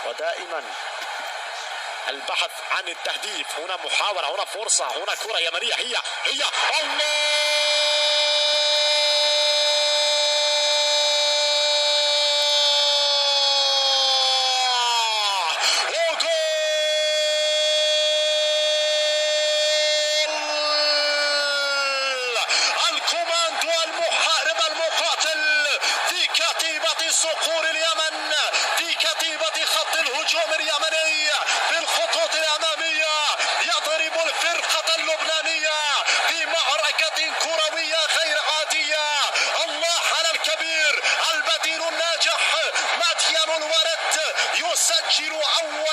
ودائما البحث عن التهديف. هنا محاولة، هنا فرصة، هنا كرة يمنية، هي الله الكوماندو المحارب المقاتل في كتيبة صقور اليمن، في كتيبة خط الهجوم اليمني في الخطوط الأمامية، يضرب الفرقة اللبنانية في معركة كروية غير عادية. الله على الكبير، البديل الناجح مديان الورد يسجل أول